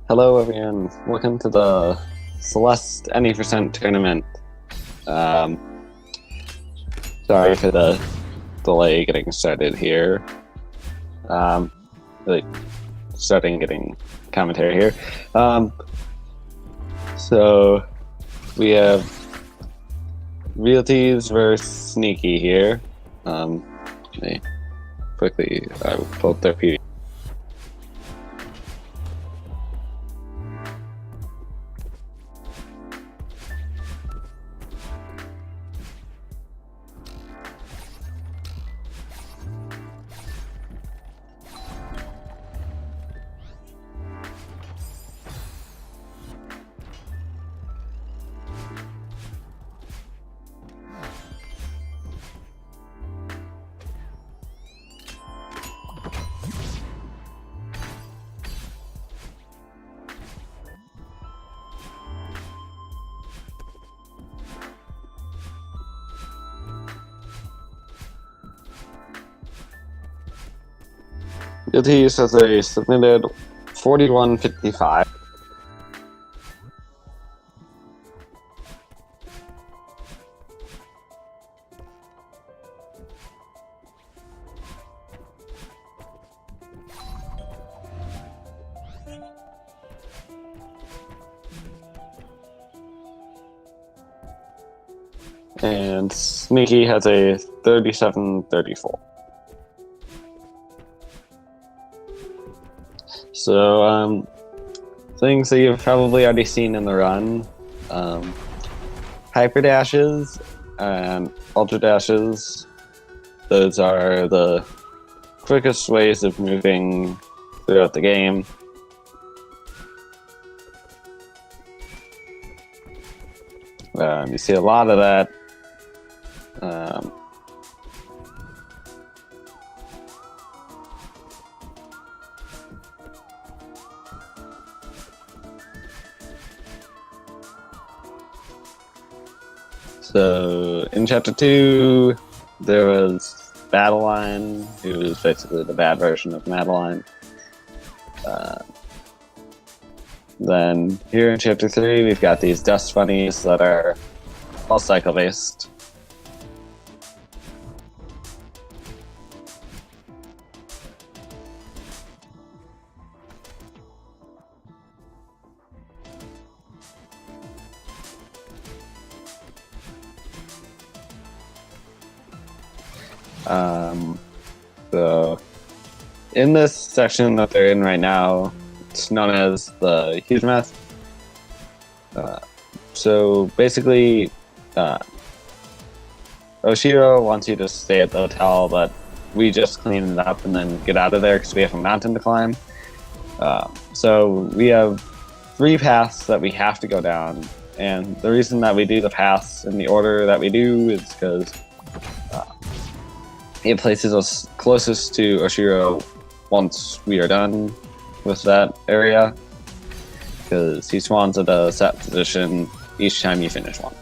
Hello everyone, welcome to the Celeste Any Tournament. Sorry for the delay getting started here. Getting commentary here. So we have Realtyz versus Sneaky here. Quickly, I pulled their PDF. Realtyz has a submitted 4155. And Sneaky has a 3734. So, things that you've probably already seen in the run, hyper dashes and ultra dashes. Those are the quickest ways of moving throughout the game. You see a lot of that. So in chapter 2, there was Madeline, who was basically the bad version of Madeline. Then here in chapter 3, we've got these dust bunnies that are all cycle based. So in this section that they're in right now, it's known as the huge mess. So basically, Oshiro wants you to stay at the hotel, but we just clean it up and then get out of there because we have a mountain to climb. So we have 3 paths that we have to go down, and the reason that we do the paths in the order that we do is because it places us closest to Oshiro once we are done with that area, because he spawns at a set position each time you finish one.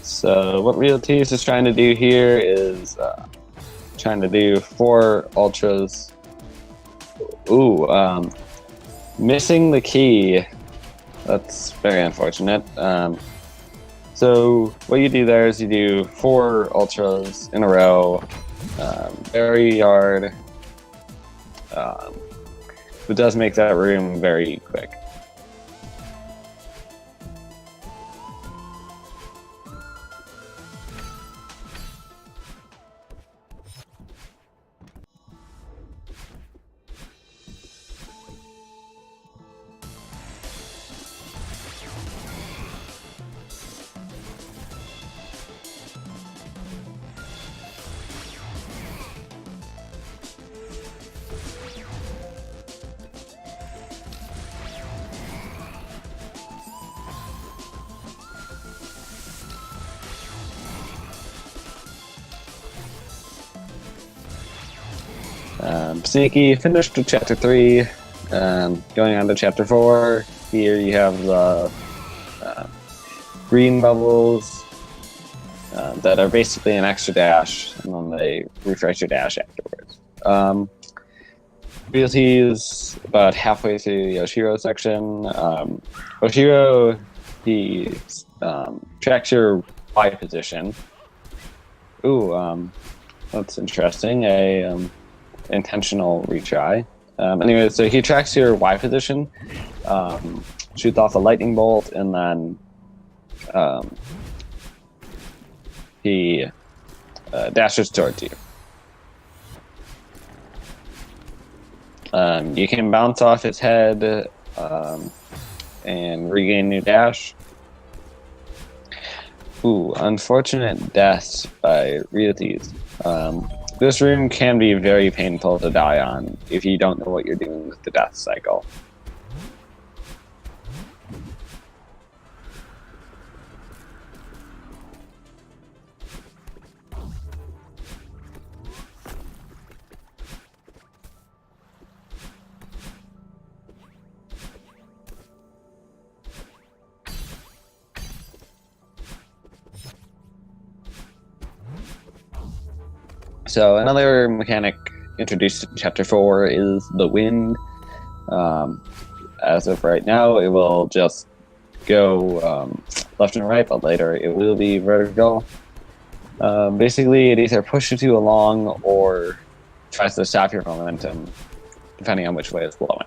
So what Realtyz is trying to do here is trying to do 4 ultras. Ooh, missing the key. That's very unfortunate. So what you do there is you do 4 ultras in a row, very hard. It does make that room very quick. Sneaky finished with chapter 3. Going on to chapter 4. Here you have the green bubbles that are basically an extra dash, and then they refresh your dash afterwards. Realtyz about halfway through the Oshiro section. Oshiro, he tracks your Y position. Ooh, that's interesting. Intentional retry. Anyway, so he tracks your Y position, shoots off a lightning bolt, and then he dashes towards you. You can bounce off his head and regain your dash. Ooh, unfortunate death by Realtyz. This room can be very painful to die on if you don't know what you're doing with the death cycle. So another mechanic introduced in chapter 4 is the wind. As of right now, it will just go left and right, but later it will be vertical. Basically, it either pushes you along or tries to stop your momentum, depending on which way it's blowing.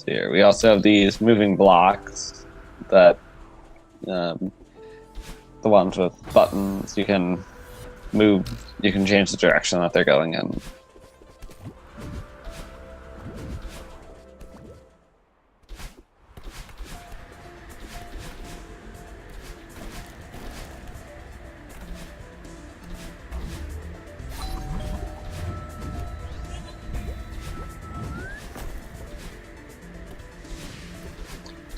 Here we also have these moving blocks that the ones with buttons you can move, you can change the direction that they're going in.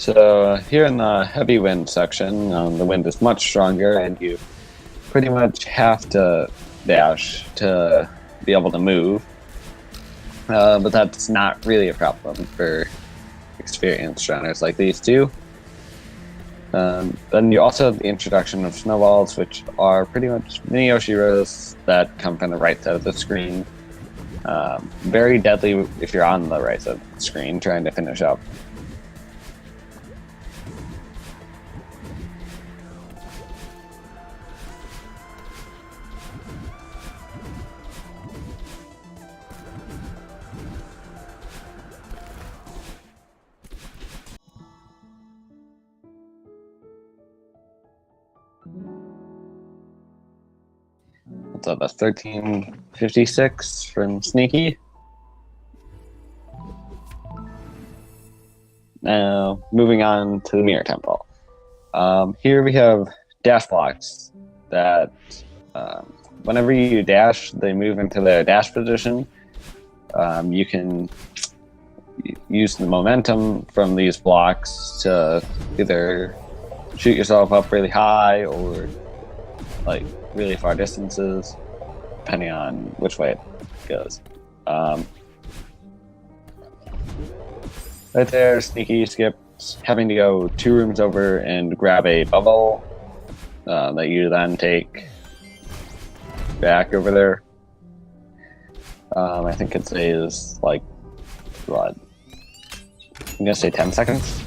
So here in the heavy wind section, the wind is much stronger, and you pretty much have to dash to be able to move. But that's not really a problem for experienced runners like these two. Then you also have the introduction of snowballs, which are pretty much mini Oshiros that come from the right side of the screen. Very deadly if you're on the right side of the screen trying to finish up. What's up? A 1356 from Sneaky. Now, moving on to the Mirror Temple. Here we have dash blocks that whenever you dash, they move into their dash position. You can use the momentum from these blocks to either shoot yourself up really high or like really far distances, depending on which way it goes. Right there, Sneaky skips having to go 2 rooms over and grab a bubble that you then take back over there. I think it says like, what? I'm gonna say 10 seconds.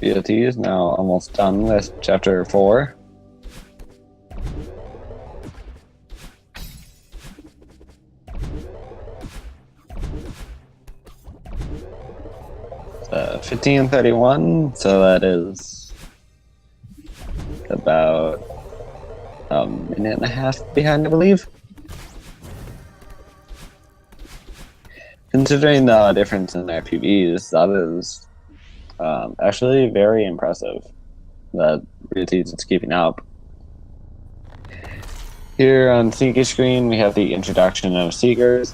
Realtyz is now almost done with chapter 4. It's 15:31, so that is about a minute and a half behind, I believe. Considering the difference in their PVs, that is actually very impressive that Realtyz is keeping up. Here on Seeker screen, we have the introduction of Seekers.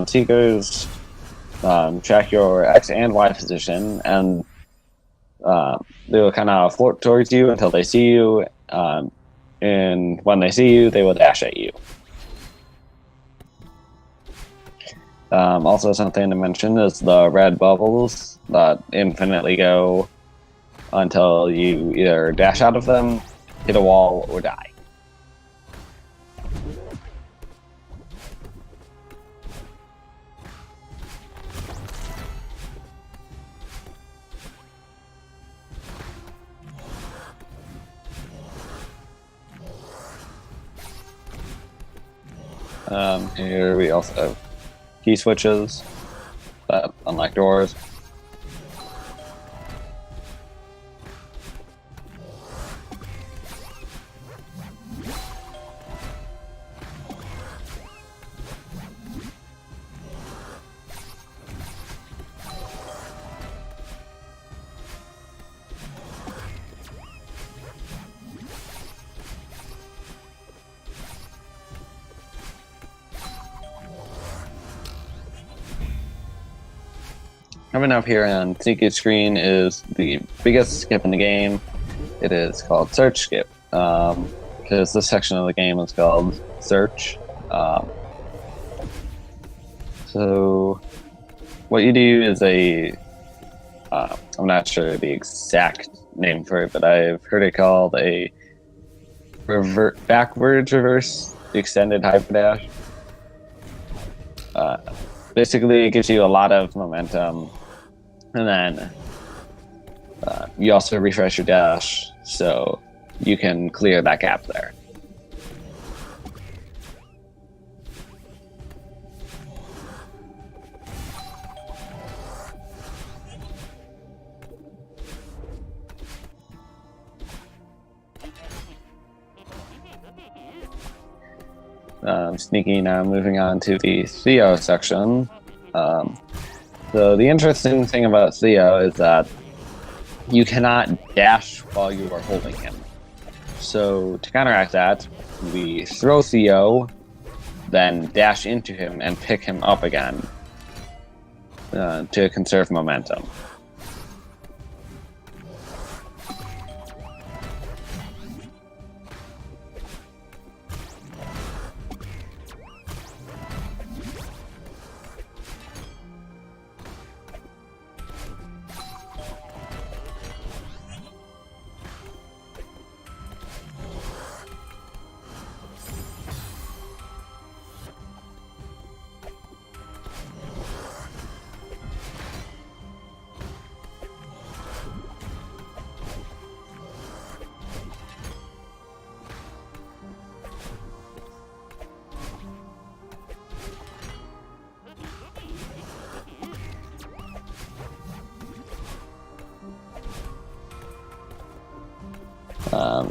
Seekers track your X and Y position, and they will kind of float towards you until they see you, and when they see you, they will dash at you. Also, something to mention is the red bubbles that infinitely go until you either dash out of them, hit a wall, or die. Here we also have key switches that unlock doors. Coming up here on Sneaky screen is the biggest skip in the game. It is called Search Skip, because this section of the game is called Search. So what you do is I'm not sure the exact name for it, but I've heard it called a backwards reverse extended hyperdash. Basically, it gives you a lot of momentum, and then you also refresh your dash, so you can clear that gap there. Sneaky now, moving on to the Theo section. So the interesting thing about Theo is that you cannot dash while you are holding him. So to counteract that, we throw Theo, then dash into him and pick him up again to conserve momentum.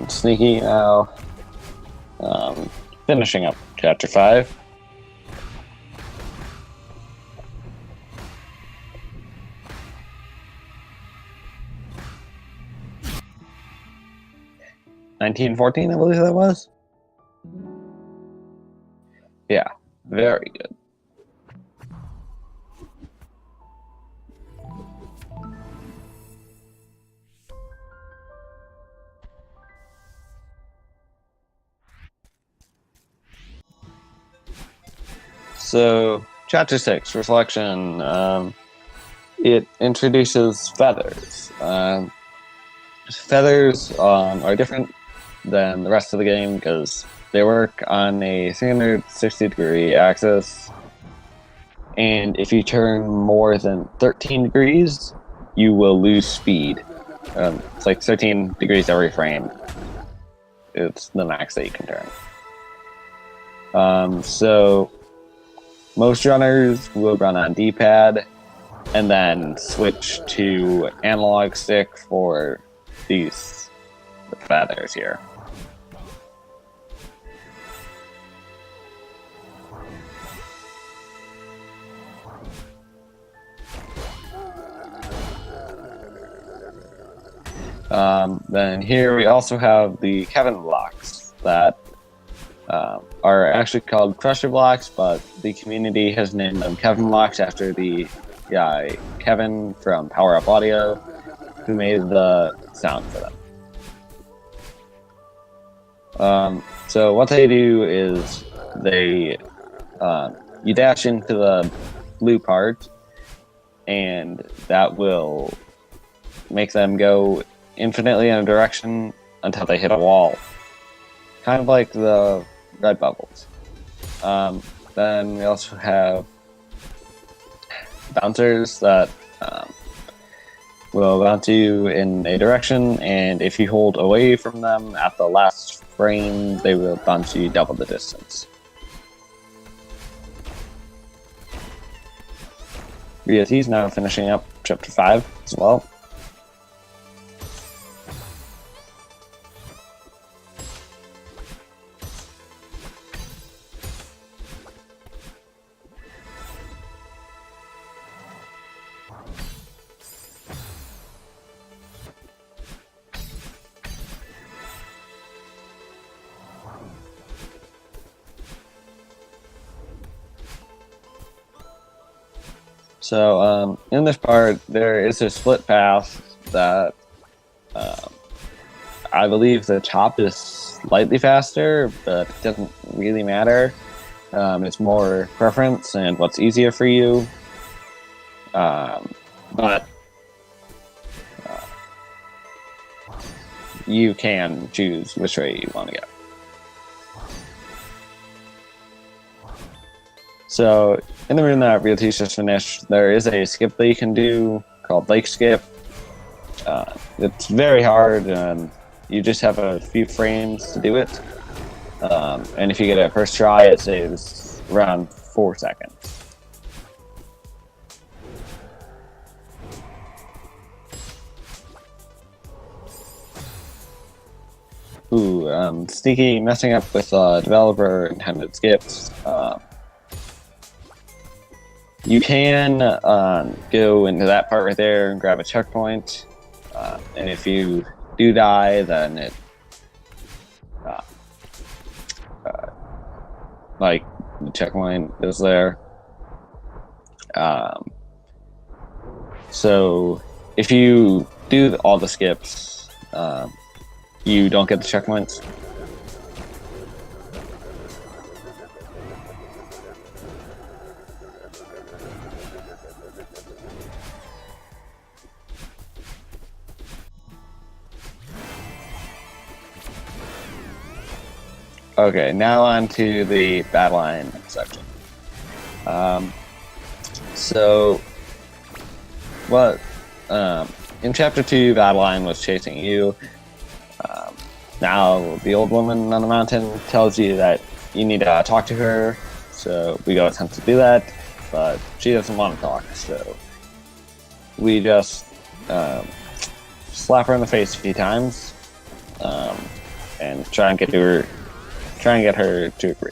Sneaky now. Finishing up chapter 5. $19.14, I believe that was. Yeah, very good. So, chapter 6, Reflection. It introduces feathers. Feathers are different than the rest of the game because they work on a 360-degree axis, and if you turn more than 13 degrees, you will lose speed. It's like 13 degrees every frame. It's the max that you can turn. So most runners will run on D-pad and then switch to analog stick for these feathers here. Then here we also have the Kevin blocks that are actually called Crusher blocks, but the community has named them Kevin blocks after the guy Kevin from Power Up Audio, who made the sound for them. So what they do is they you dash into the blue part, and that will make them go infinitely in a direction until they hit a wall, kind of like the red bubbles. Then we also have bouncers that will bounce you in a direction, and if you hold away from them at the last frame, they will bounce you double the distance. Realtyz now finishing up chapter 5 as well. So in this part, there is a split path that I believe the top is slightly faster, but it doesn't really matter. It's more preference and what's easier for you. But you can choose which way you want to go. So in the room that Realtyz just finished, there is a skip that you can do called Lake Skip. It's very hard, and you just have a few frames to do it. And if you get it first try, it saves around 4 seconds. Ooh, Sneaky messing up with developer intended skips. You can go into that part right there and grab a checkpoint, and if you do die, then it like the checkpoint is there. So if you do all the skips, you don't get the checkpoints. Okay, now on to the Badline section. So, what in Chapter 2, Badline was chasing you. Now, the old woman on the mountain tells you that you need to talk to her, so we go attempt to do that, but she doesn't want to talk, so we just slap her in the face a few times. and try and get her to agree.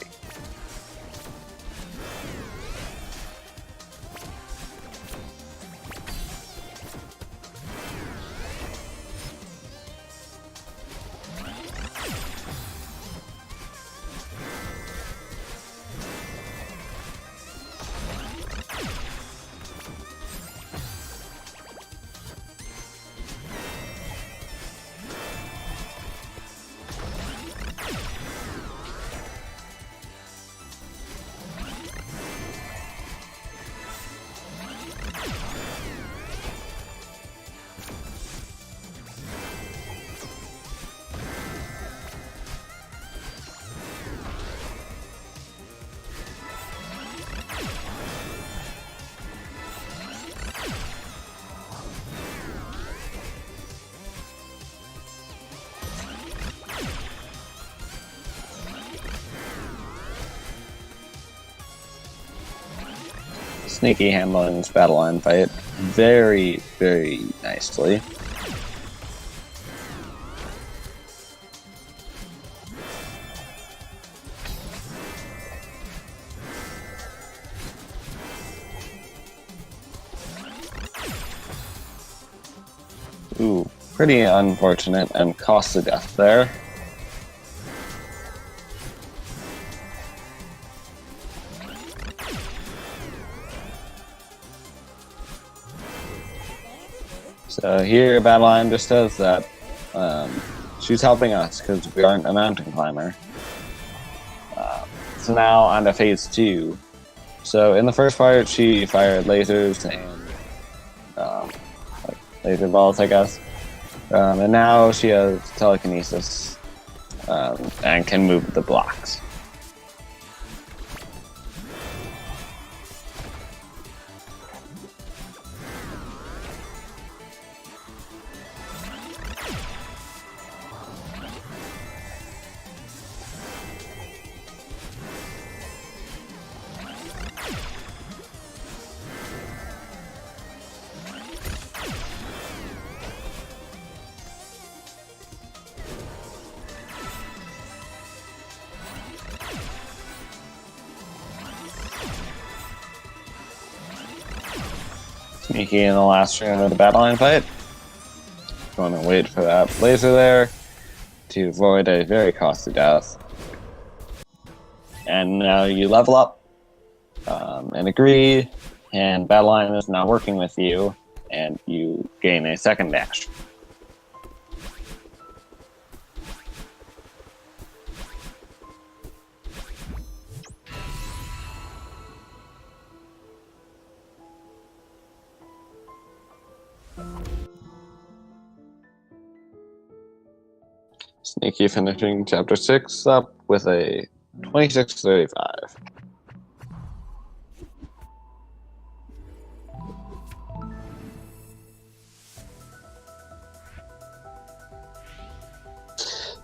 Sneaky handling this battle line fight very, very nicely. Ooh, pretty unfortunate and costly death there. So here, Battleline just says that she's helping us because we aren't a mountain climber. So now on to phase 2. So in the first part, she fired lasers and like laser balls, I guess. And now she has telekinesis and can move the blocks. Sneaky in the last round of the battle line fight. Going to wait for that laser there to avoid a very costly death. And now you level up and agree, and battle line is now working with you, and you gain a second dash. Sneaky finishing chapter 6 up with a 26-35.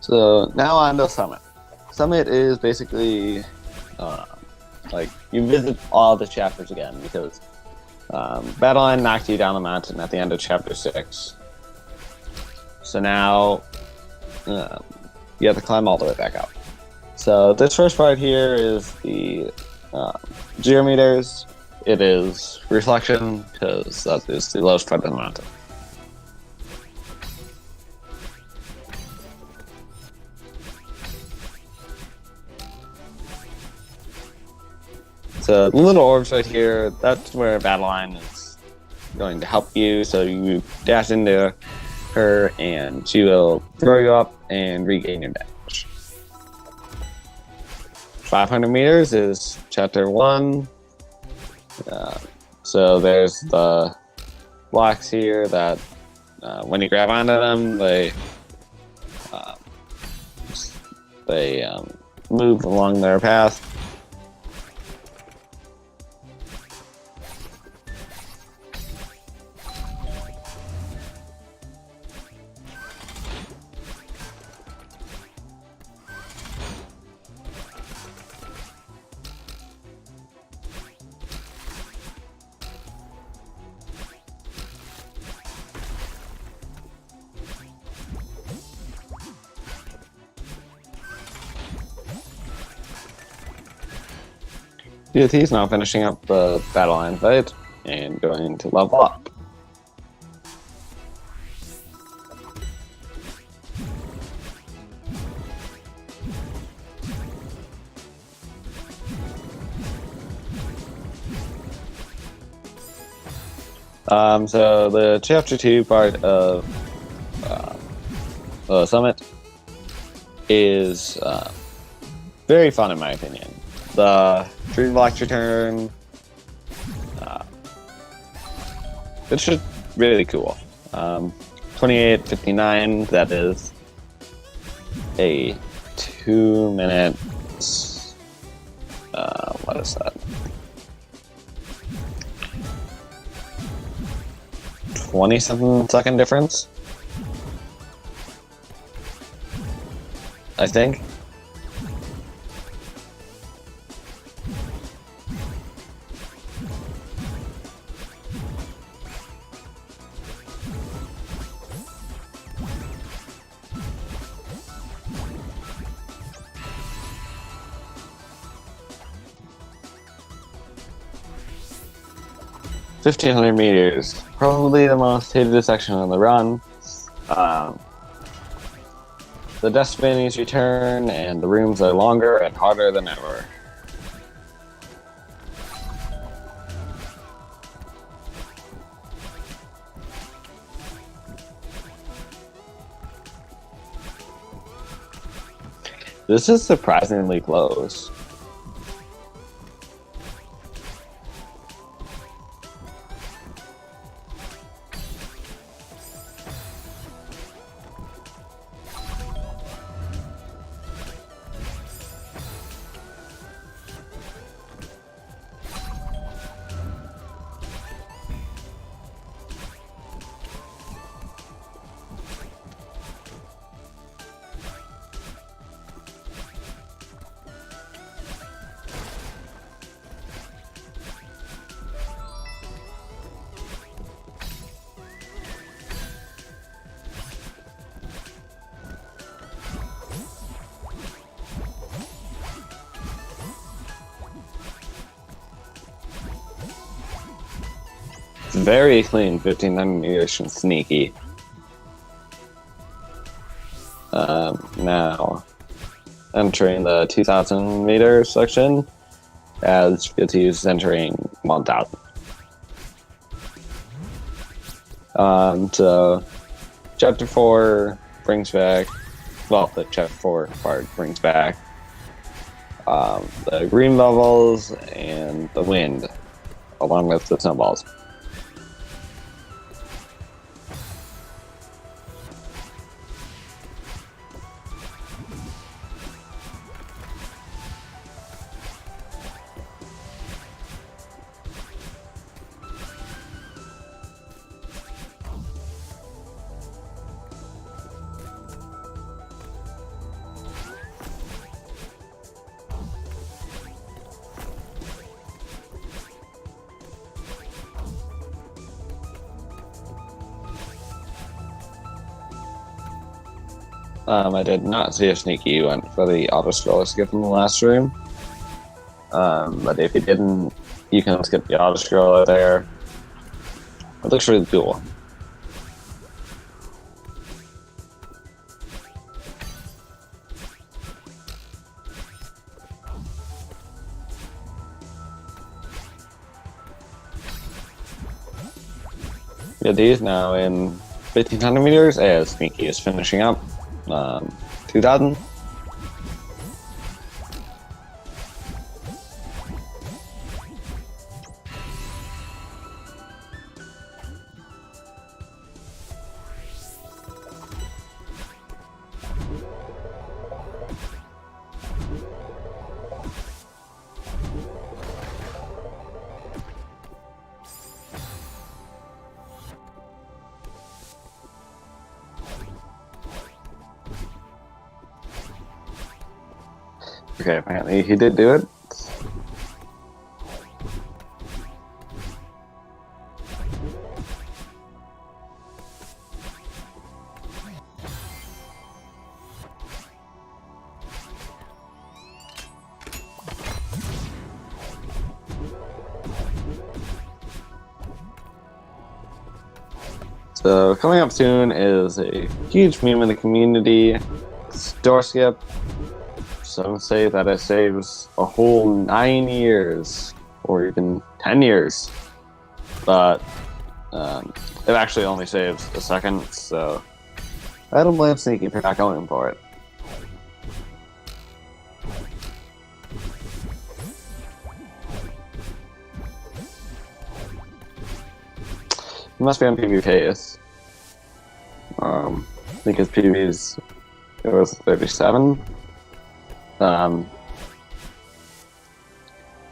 So now on to Summit. Summit is basically like you visit all the chapters again because Battleline knocked you down the mountain at the end of chapter 6. So now you have to climb all the way back up. So this first part here is the geometers. It is reflection because that is the lowest part of the mountain. So the little orbs right here, that's where Battleline is going to help you. So you dash into her and she will throw you up and regain your damage. 500 meters is chapter 1. So there's the blocks here that when you grab onto them, they move along their path. Realtyz now finishing up the battle line fight and going to level up. So the chapter 2 part of the summit is very fun in my opinion. The Dream Blocks return, it's just really cool. 28:59, that is a 2 minutes, what is that? 20-something second difference, I think. $1,500 probably the most hated section on the run. The Destinies return, and the rooms are longer and harder than ever. This is surprisingly close. Very clean 1500 meters from Sneaky. Now, entering the 2000 meter section as Realtyz is entering 1000. So, Chapter 4 brings back, well, the Chapter 4 part brings back the green levels and the wind, along with the snowballs. I did not see if Sneaky went for the auto scroller skip in the last room. But if he didn't, you can skip the auto scroller there. It looks really cool. Realtyz now in 1500 meters as Sneaky is finishing up 2000. Okay, apparently he did do it. So coming up soon is a huge meme in the community. Door skip. Some say that it saves a whole 9 years, or even 10 years. But it actually only saves a second, so I don't blame Sneaky for not going for it. He must be on PB pace. I think his PB's it was 37. Yeah,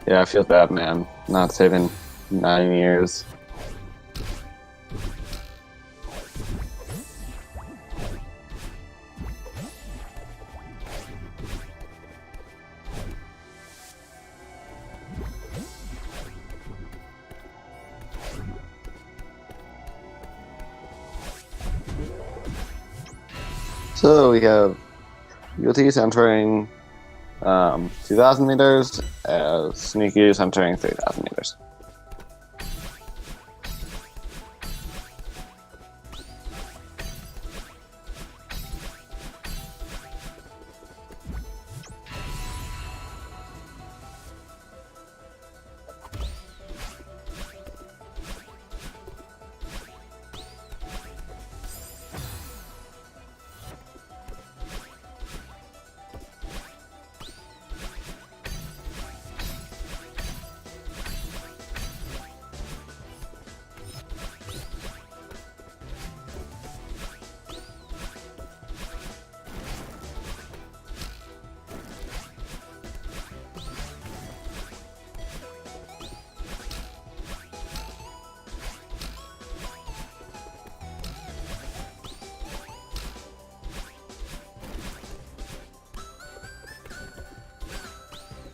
I feel bad, man. Not saving 9 years. So we have Realtyz entering 2,000 meters, Sneaky is entering 3,000 meters.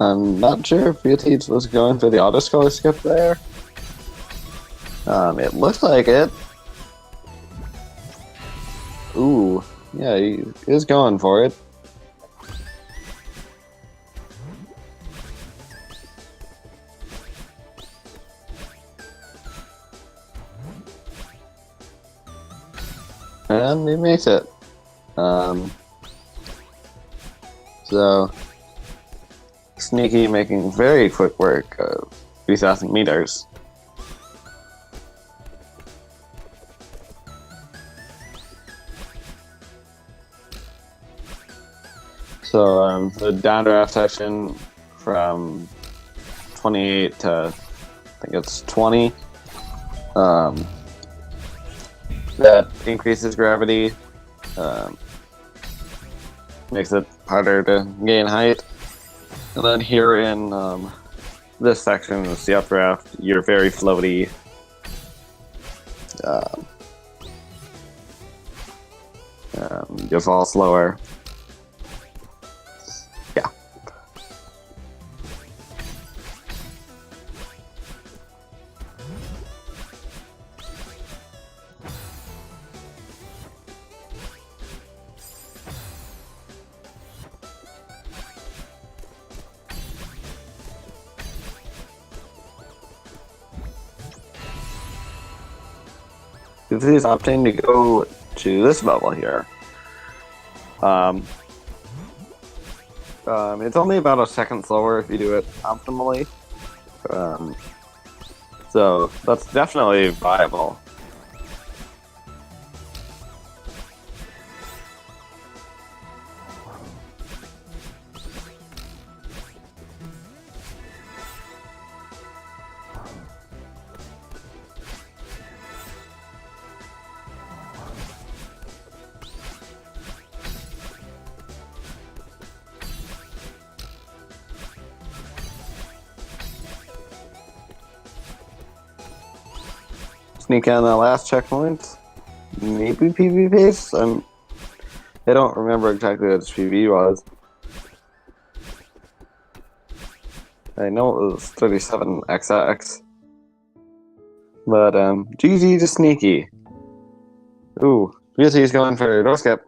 I'm not sure if Realtyz was going for the auto scroller skip there. It looks like it. Ooh, yeah, he is going for it. And he makes it. So Sneaky making very quick work of 3,000 meters. So the downdraft section from 28 to I think it's 20. That increases gravity, makes it harder to gain height. And then here in this section, the sea updraft, you're very floaty. You fall slower. Yeah. This is opting to go to this level here. It's only about a second slower if you do it optimally. So that's definitely viable. Sneak on the last checkpoint. Maybe PB pace? I don't remember exactly what its PB was. I know it was 37XX. But GG to Sneaky. Ooh, Realtyz going for door skip.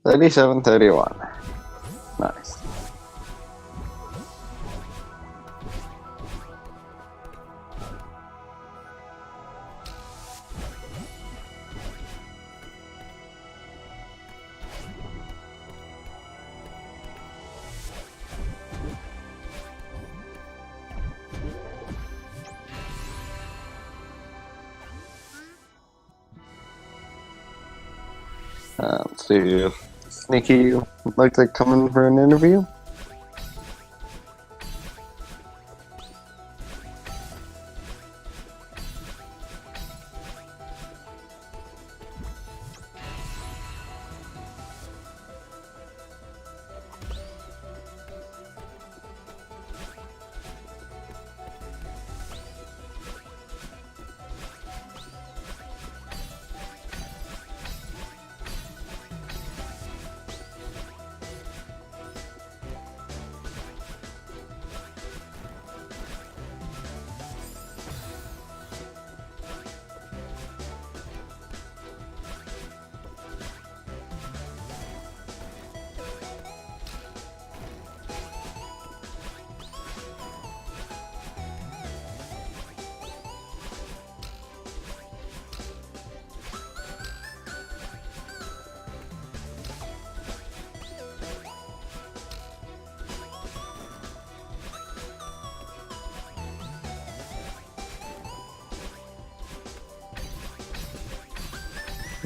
$37.31. Nice. Let's see. Sneaky would like to come in for an interview?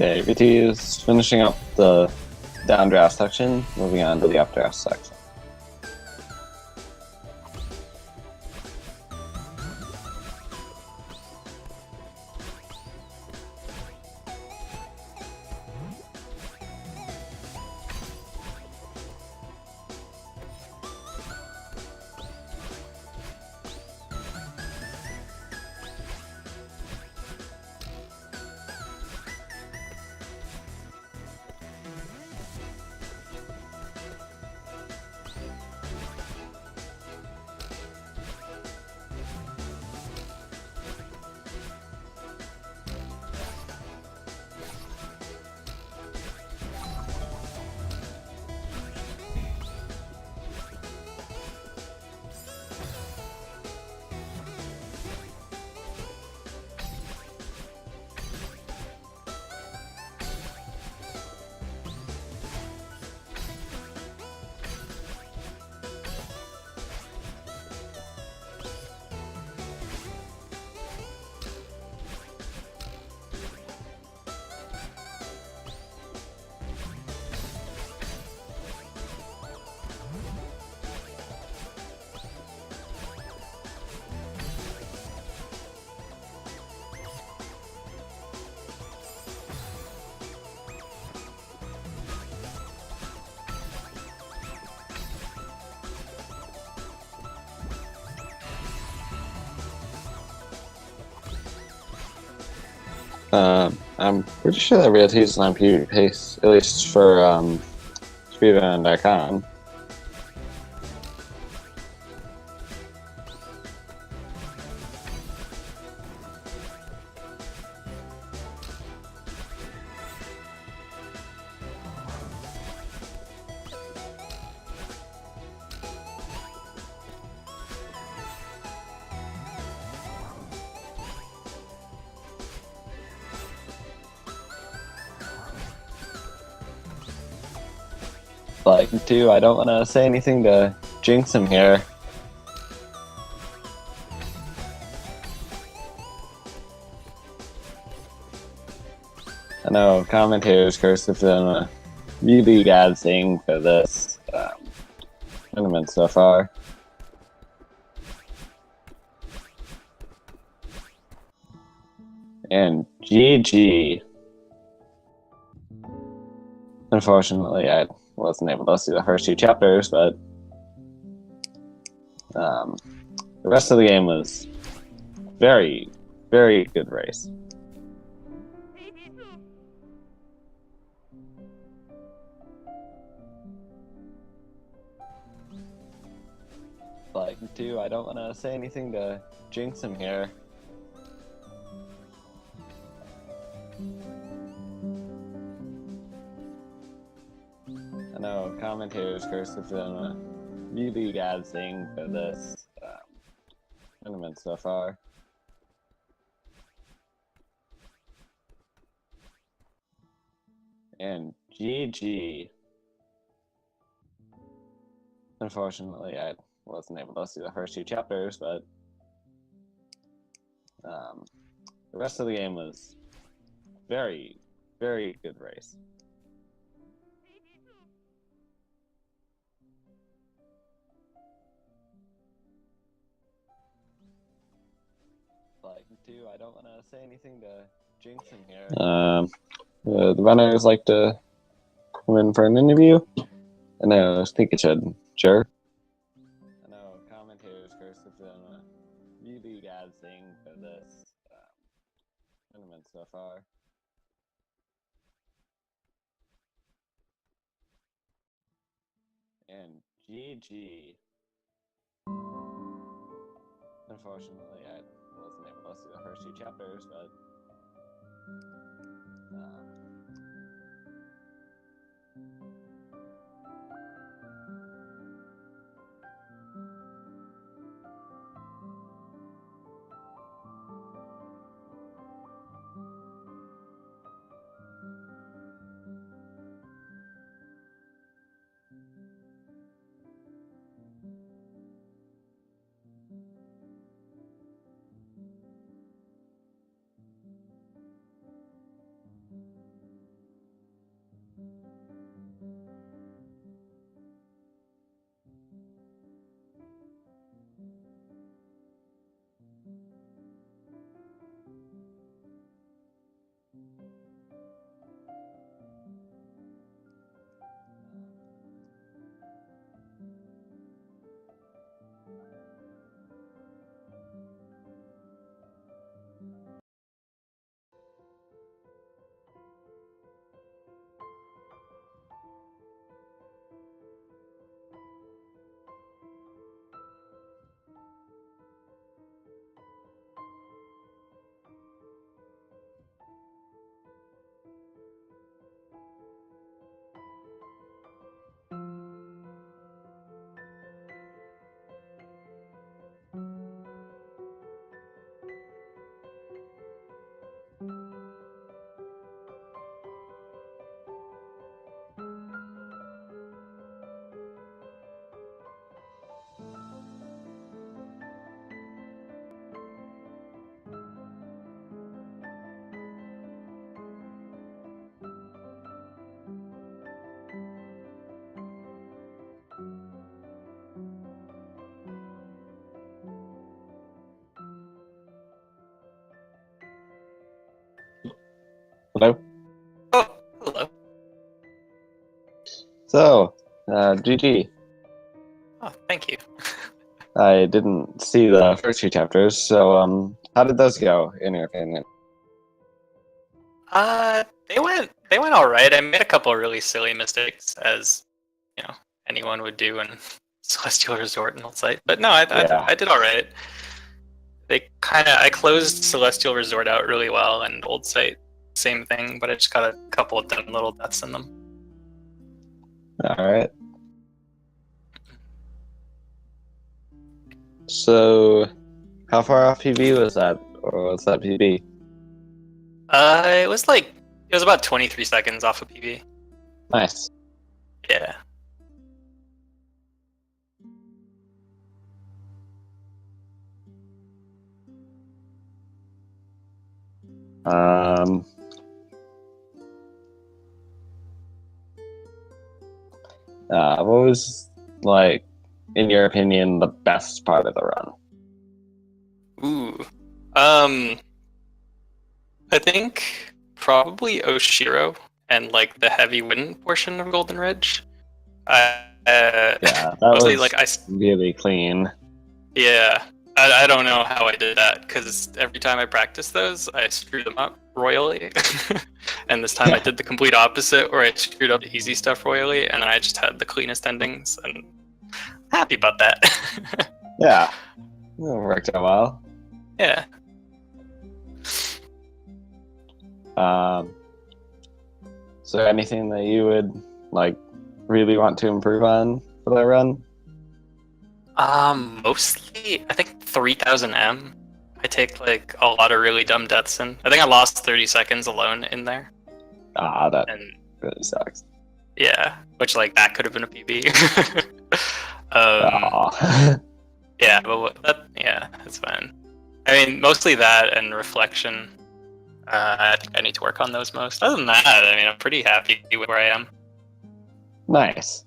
Okay, VT is finishing up the downdraft section, moving on to the updraft section. I'm pretty sure that Realtyz is on PvP pace, at least for speedrun.com. Like, too, I don't want to say anything to jinx him here. I know commentators curse have done a really bad thing for this tournament so far. And GG. Unfortunately, I wasn't able to see the first two chapters, but the rest of the game was very, very good race. Like, too, I don't want to say anything to jinx him here. I know commentators curse have done a really bad thing for this tournament so far. And GG. Unfortunately, I wasn't able to see the first two chapters, but the rest of the game was very, very good race. I don't want to say anything to jinx him here. The runners like to come in for an interview, and I think it should. Sure. I know commentators curse have done a really bad thing for this tournament so far. And GG. Unfortunately, I wasn't able to see the first two chapters, but hello. Oh, hello. So, GG. Oh, thank you. I didn't see the first two chapters, so how did those go in your opinion? They went all right. I made a couple of really silly mistakes, as you know anyone would do in Celestial Resort and Old Site. But no, I did all right. I closed Celestial Resort out really well, and Old Site same thing, but I just got a couple of dumb little deaths in them. All right. So, how far off PB was that, or was that PB? It was about 23 seconds off of PB. Nice. Yeah. What was, like, in your opinion, the best part of the run? Ooh. I think probably Oshiro and like the heavy wind portion of Golden Ridge. Yeah, that mostly was really clean. Yeah, I don't know how I did that, because every time I practiced those, I screwed them up royally. And this time I did the complete opposite, where I screwed up the easy stuff royally, and I just had the cleanest endings, and I'm happy about that. Yeah, it worked out well. Yeah. So anything that you would like really want to improve on for that run? Mostly, I think 3000M. I take like a lot of really dumb deaths in. I think I lost 30 seconds alone in there. Ah, that And really sucks. yeah, which like that could have been a PB. Aw. Yeah, but yeah, that's fine. I mean, mostly that and reflection. I think I need to work on those most. Other than that, I mean, I'm pretty happy with where I am. Nice.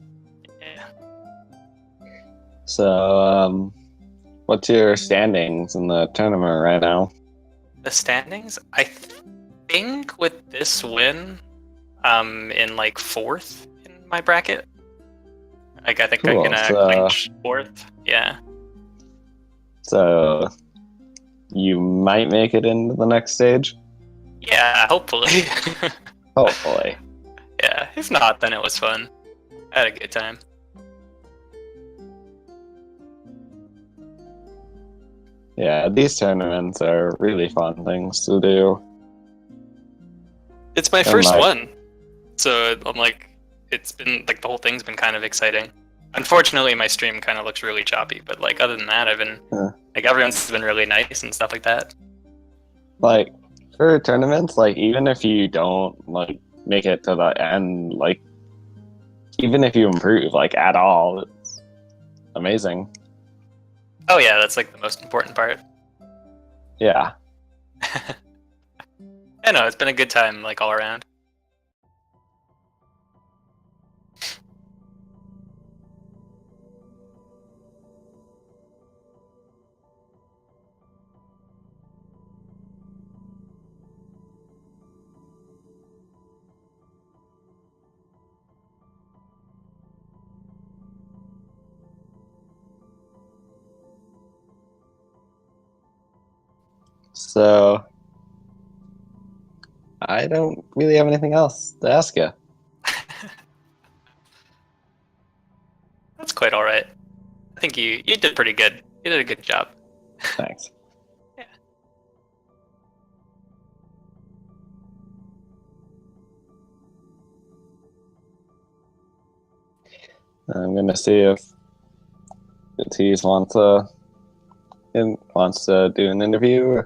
Yeah. So, what's your standings in the tournament right now? The standings, I think with this win, in like fourth in my bracket. Like I think I'm Cool. gonna So, clinch fourth. Yeah. so you might make it into the next stage. Yeah, hopefully. Hopefully. Yeah. If not, then it was fun. I had a good time. Yeah, these tournaments are really fun things to do. It's my And first like, one, so I'm like, it's been like the whole thing's been kind of exciting. Unfortunately, my stream kind of looks really choppy, but like other than that, I've been like everyone's been really nice and stuff like that. like for tournaments, like even if you don't like make it to the end, like even if you improve like at all, it's amazing. Oh yeah, that's like the most important part. Yeah. I know it's been a good time like all around. So I don't really have anything else to ask you. That's quite all right. I think you did pretty good. You did a good job. Thanks. Yeah. I'm gonna see if Realtyz wants to do an interview.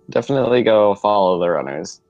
Definitely go follow the runners.